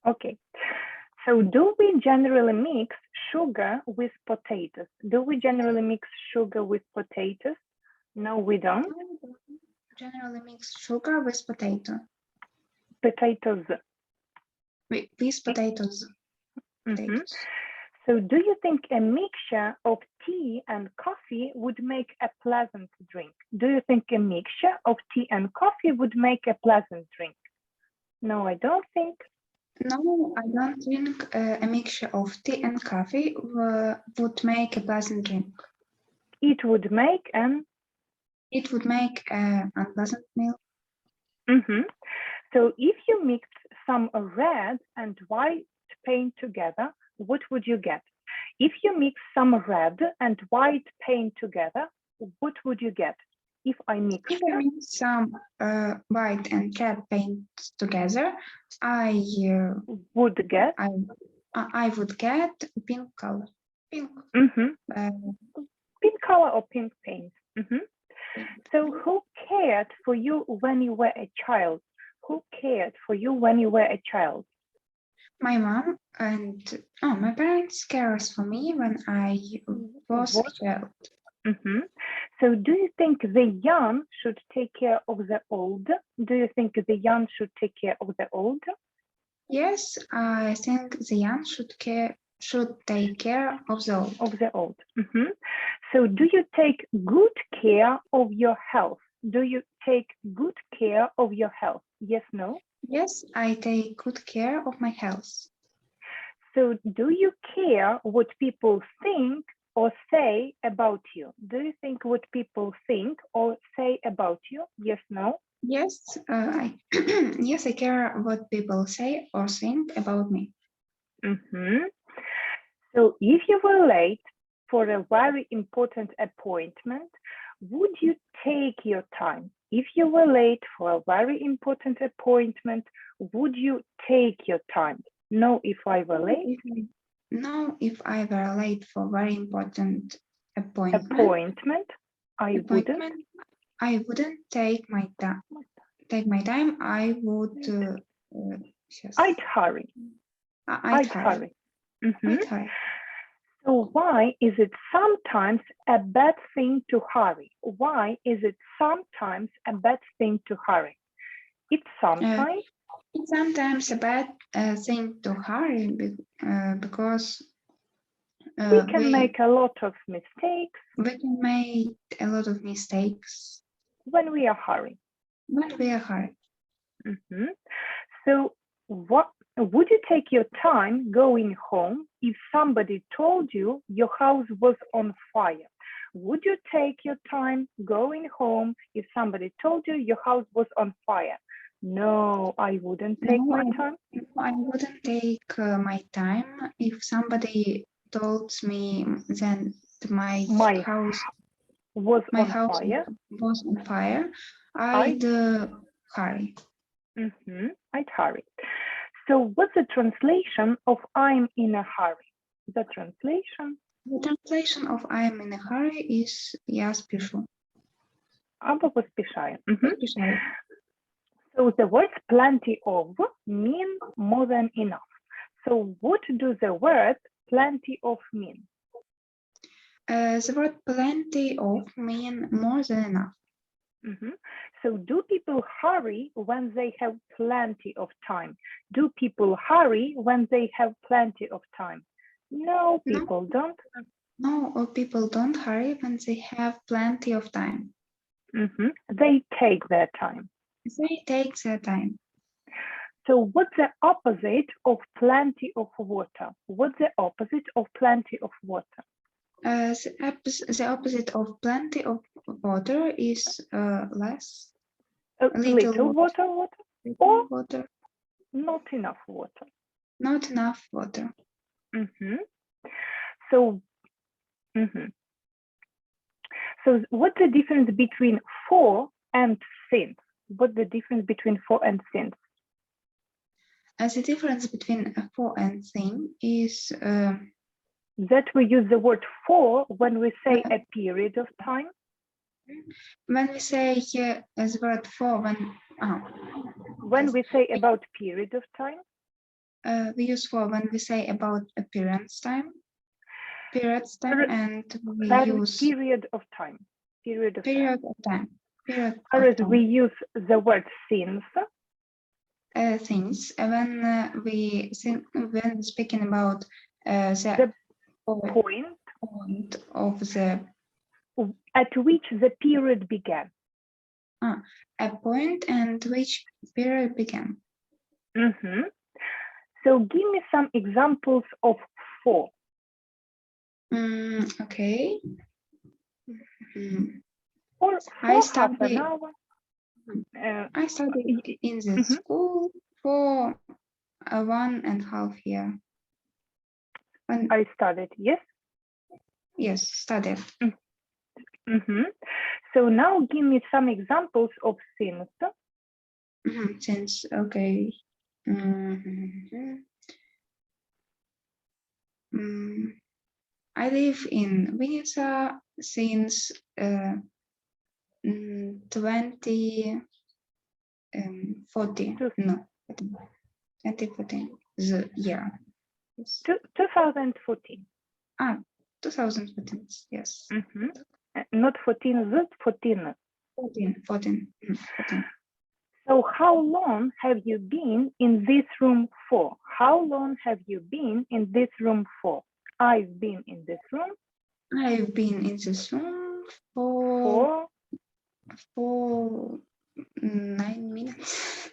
Okay. So do we generally mix sugar with potatoes? Do we generally mix sugar with potatoes? No, we don't. Generally mix sugar with potato. Potatoes. With potatoes. Potatoes. So do you think a mixture of tea and coffee would make a pleasant drink? Do you think a mixture of tea and coffee would make a pleasant drink? No, I don't think. No, I don't think a mixture of tea and coffee would make a pleasant drink. It would make an... It would make an unpleasant meal. So if you mix some red and white paint together, what would you get? If you mix some red and white paint together, what would you get? If I mix some white and red paint together, I would get pink color. Pink. Pink color or pink paint. So who cared for you when you were a child? Who cared for you when you were a child? My mom and my parents cared for me when I was a child. So do you think the young should take care of the old? Do you think the young should take care of the old? Yes, I think the young should take care of the old. So do you take good care of your health? Do you take good care of your health? Yes, no? Yes, I take good care of my health. So do you care what people think or say about you? Do you think what people think or say about you? Yes, no? Yes, yes, I care what people say or think about me. So if you were late for a very important appointment, would you take your time? If you were late for a very important appointment, would you take your time? No, if I were late. No, if I were late for very important appointment, I wouldn't take my time. I would. I'd hurry. I'd hurry. So why is it sometimes a bad thing to hurry? Why is it sometimes a bad thing to hurry? It's sometimes a bad thing to hurry because we can make a lot of mistakes. We can make a lot of mistakes when we are hurrying. So what would you take your time going home if somebody told you your house was on fire? Would you take your time going home if somebody told you your house was on fire? No, I wouldn't take my time. I wouldn't take my time if somebody told me that my house was on fire. I'd hurry. I'd hurry. So what's the translation of I'm in a hurry? The translation of I'm in a hurry is я спешу. Або поспішаю. So the words plenty of mean more than enough. So what do the words plenty of mean? The word plenty of mean more than enough. So do people hurry when they have plenty of time? Do people hurry when they have plenty of time? No, people don't. No, people don't hurry when they have plenty of time. They take their time. So what's the opposite of plenty of water? What's the opposite of plenty of water? The opposite of plenty of water is less. Little water, or water. Not enough water. Not enough water. So, so what's the difference between for and since? What's the difference between for and since? The difference between for and since is that we use the word for when we say a period of time. When we say the word for when we say about period of time. we use for when we say about a periods time, and we use period of time. Period of time. Whereas we use the word since. Things when we speaking about the point of the at which the period began. A point and which period began. So give me some examples of for. Okay. Or for half an hour. I studied in the school for 1.5 years. I studied, yes? Yes, studied. So now give me some examples of since. Since, okay. I live in Vinnytsia since 2014. No, 2014. The year. Yes. 2014. 2014. Yes. Not 14. This 14. 14. So how long have you been in this room for? How long have you been in this room for? I've been in this room. I've been in this room for 9 minutes.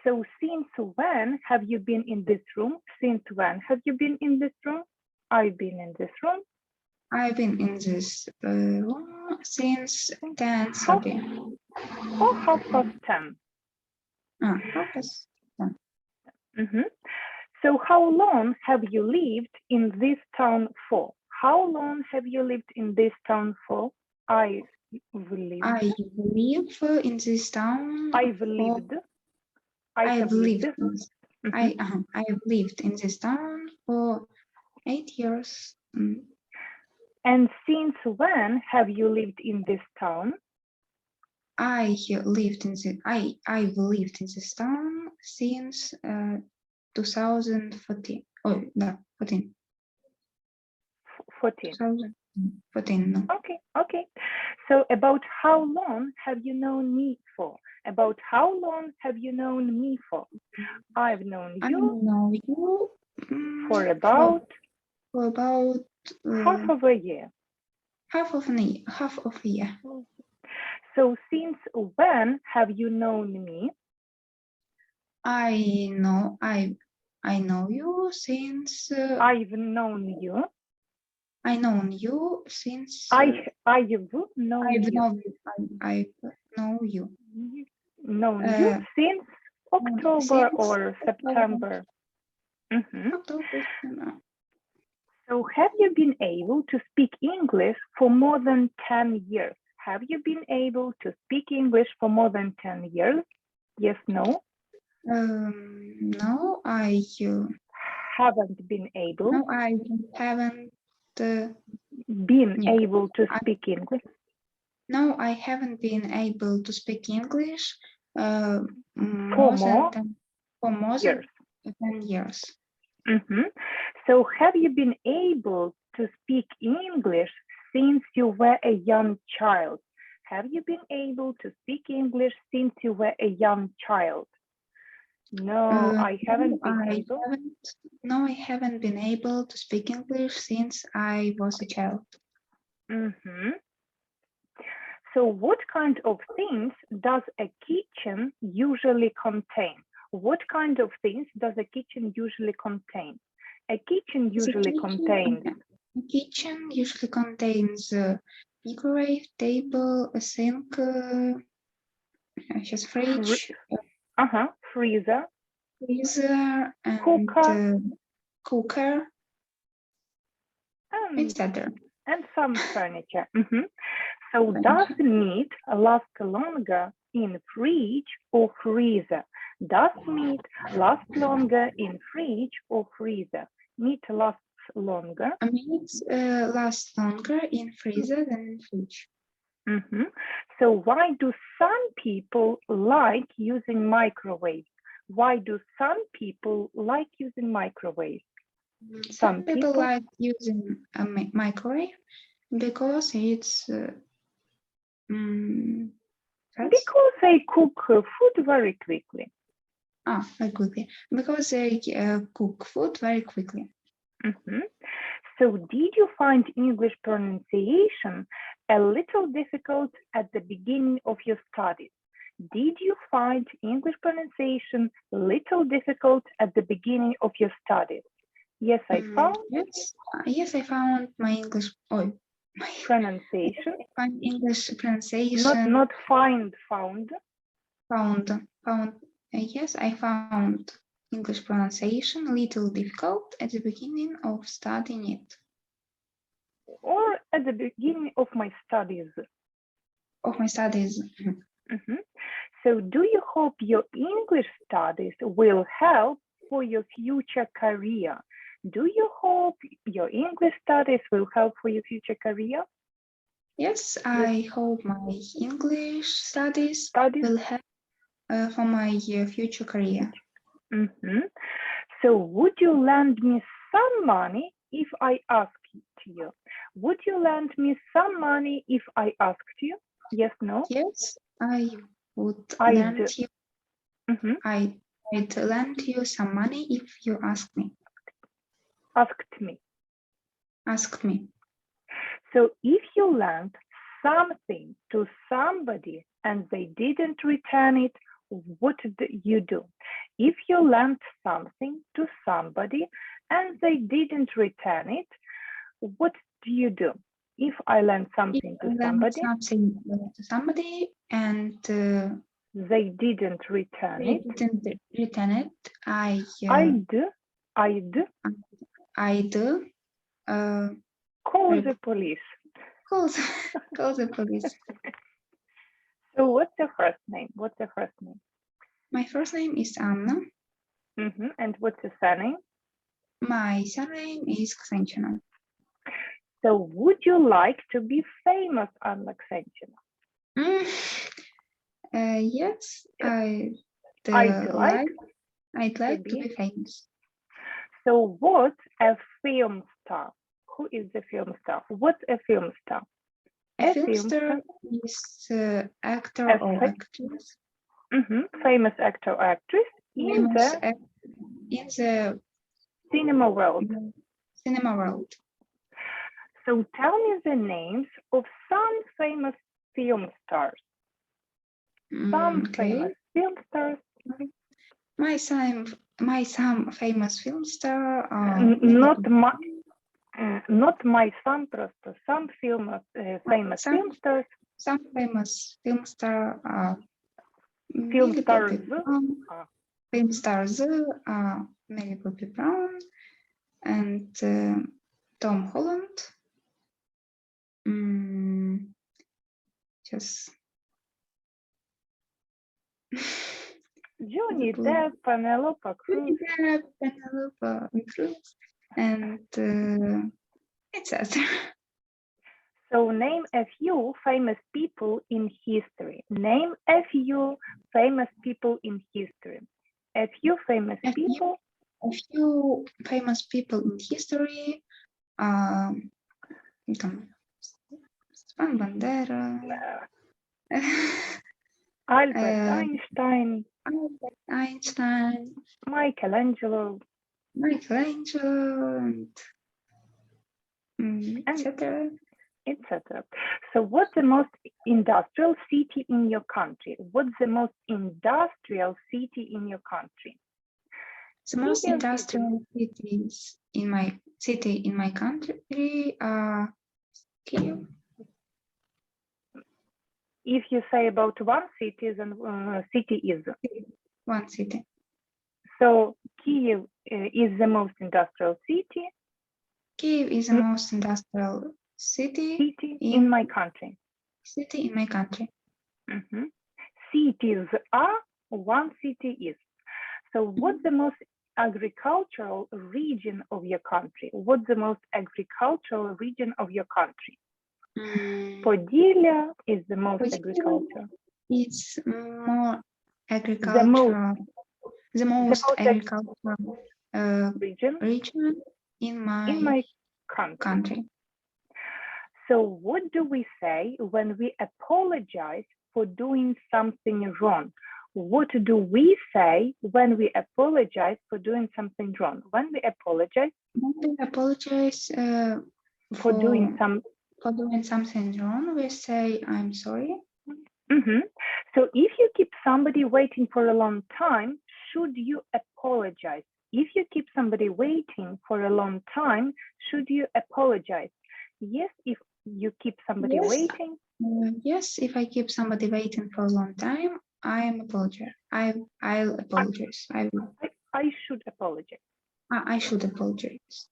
So since when have you been in this room? Since when have you been in this room? I've been in this room. I've been in this room since 10:30. Or 10:30. 10:30. So how long have you lived in this town for? How long have you lived in this town for? I live in this town. I've lived. I have lived in this town for 8 years. And since when have you lived in this town? I've lived in this town since 2014. Oh, no, 14. 14. No. Okay. So about how long have you known me for? About how long have you known me for? I've known you for about half of a year. Half of a year. So since when have you known me? I know you since. I've known you. I known you since. I've known you. Known you since October or September. So have you been able to speak English for more than 10 years? Have you been able to speak English for more than 10 years? Yes, no? No, I haven't been able. No, I haven't been able to speak English. No, I haven't been able to speak English for more than 10 years. So have you been able to speak English since you were a young child? Have you been able to speak English since you were a young child? No, I haven't been able. No, I haven't been able to speak English since I was a child. So what kind of things does a kitchen usually contain? What kind of things does a kitchen usually contain? A kitchen usually contains a microwave, table, a sink, fridge, freezer, and cooker, etc. And some furniture. So does meat last longer in fridge or freezer? Does meat last longer in fridge or freezer? Meat lasts longer. Meat lasts longer in freezer than in fridge. So why do some people like using microwaves? Why do some people like using microwaves? Some people like using a microwave because it's because they cook food very quickly. Very quickly. Because they cook food very quickly. So did you find English pronunciation a little difficult at the beginning of your studies? Did you find English pronunciation a little difficult at the beginning of your studies? Yes, I found. Yes, I found my English. My pronunciation. Find English pronunciation. Not find. Found. Yes, I found English pronunciation a little difficult at the beginning of studying it. Or at the beginning of my studies. So do you hope your English studies will help for your future career? Do you hope your English studies will help for your future career? Yes, I hope my English studies will help for my future career. So would you lend me some money if I asked you? Would you lend me some money if I asked you? Yes, no? Yes, I would lend you. I'd lend you some money if you asked me. Asked me. So if you lent something to somebody and they didn't return it, what do you do? If you lent something to somebody and they didn't return it, what do you do? If I lend something to somebody, and they didn't return it, I'd call the police. Call the police. So what's your first name? My first name is Anna. And what's your surname? My surname is Ksenchina. So would you like to be famous, Anna Ksenchina? Yes, I'd like to be famous. So what's a film star? Who is the film star? What's a film star? A film star is actor or actress. Famous actor or actress in the cinema world. So tell me the names of some famous film stars. Famous film stars. My some famous film star. Not my some, просто some famous film stars. Some famous film star are film stars Millie Bobby Brown and Tom Holland. Just Johnny Depp, Penelope Cruz, and etc. So name a few famous people in history. Name a few famous people in history. A few famous people. A few famous people in history. Stefan Bandera. Albert Einstein. Michelangelo. And etc. So what's the most industrial city in your country? What's the most industrial city in your country? The most industrial cities in my country are Kyiv. If you say about one city, then city is one city. So Kyiv is the most industrial city. Kyiv is the most industrial city in my country. Cities are, one city is. So what's the most agricultural region of your country? What's the most agricultural region of your country? Podillia is the most agricultural. It's more agricultural. the most agricultural region region in my country. country. So what do we say when we apologize for doing something wrong? What do we say when we apologize for doing something wrong? When we apologize for doing something wrong, we say, I'm sorry. So if you keep somebody waiting for a long time, should you apologize? If you keep somebody waiting for a long time, should you apologize? Yes, if you keep somebody waiting. Yes, if I keep somebody waiting for a long time, I'll apologize. I'll apologize. I should apologize. I should apologize.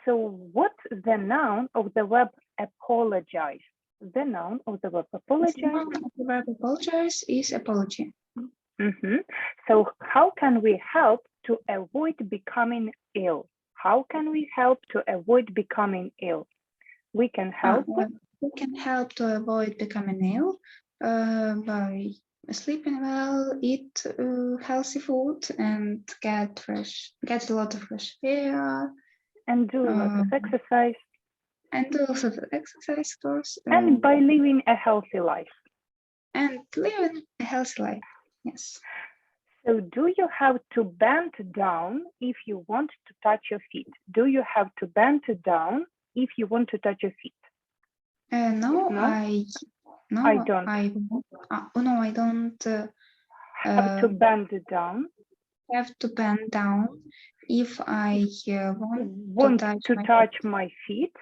So what's the noun of the verb apologize? The noun of the verb apologize. The noun of the verb apologize is apology. So how can we help to avoid becoming ill? How can we help to avoid becoming ill? We can help. We can help to avoid becoming ill by sleeping well, eat healthy food, and get a lot of fresh air, and do a lot of exercise. And do a lot of exercise, of course. And by living a healthy life. And living a healthy life, yes. So do you have to bend down if you want to touch your feet? Do you have to bend down if you want to touch your feet? No, I don't. I don't have to bend down. Have to bend down if I want to touch my feet.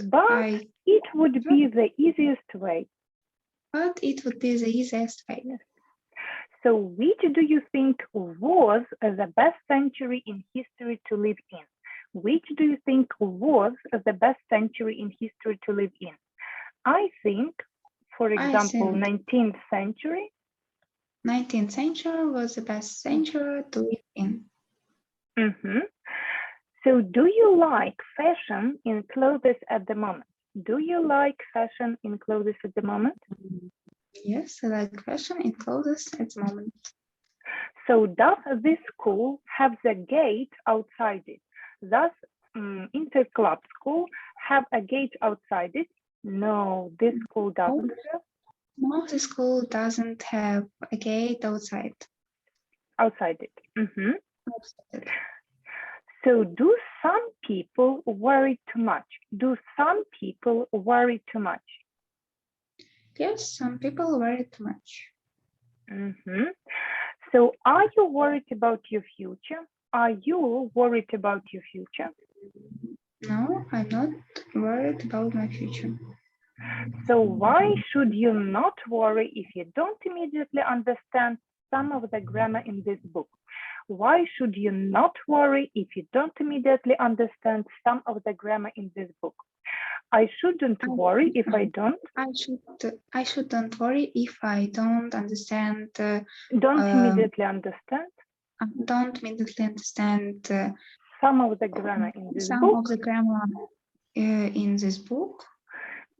But it would be the easiest way. But it would be the easiest way. Yes. So which do you think was the best century in history to live in? Which do you think was the best century in history to live in? I think, for example, 19th century. 19th century was the best century to live in. So do you like fashion in clothes at the moment? Do you like fashion in clothes at the moment? Yes, I like fashion in clothes at the moment. So does this school have the gate outside it? Does Interclub school have a gate outside it? No, this school doesn't have. No, the school doesn't have a gate outside. Outside it. So do some people worry too much? Do some people worry too much? Yes, some people worry too much. So are you worried about your future? Are you worried about your future? No, I'm not worried about my future. So why should you not worry if you don't immediately understand some of the grammar in this book? Why should you not worry if you don't immediately understand some of the grammar in this book? I shouldn't worry if I don't. I shouldn't worry if I don't understand. Don't immediately understand. Don't immediately understand some of the grammar in this book. Some of the grammar in this book.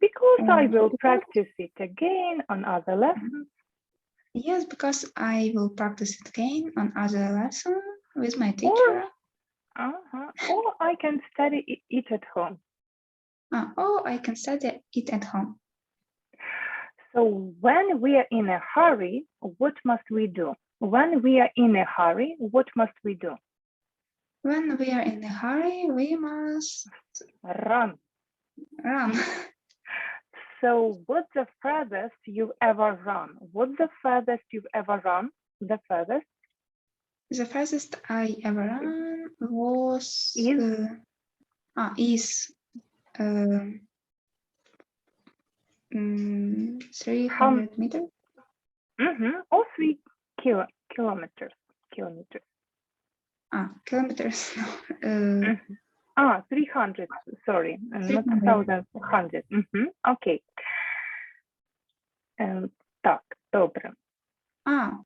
Because I will practice it again on other lessons. Yes, because I will practice it again on other lessons with my teacher. Or I can study it at home. Or I can study it at home. So when we are in a hurry, what must we do? When we are in a hurry, what must we do? When we are in a hurry, we must run. So what's the furthest you've ever run? What's the furthest you've ever run? The furthest? The furthest I ever ran was is 300 meters. Or 3 kilometers. Kilometers. Kilometers. 300, sorry, not 1,000, 100. Окей. Так, добре. No.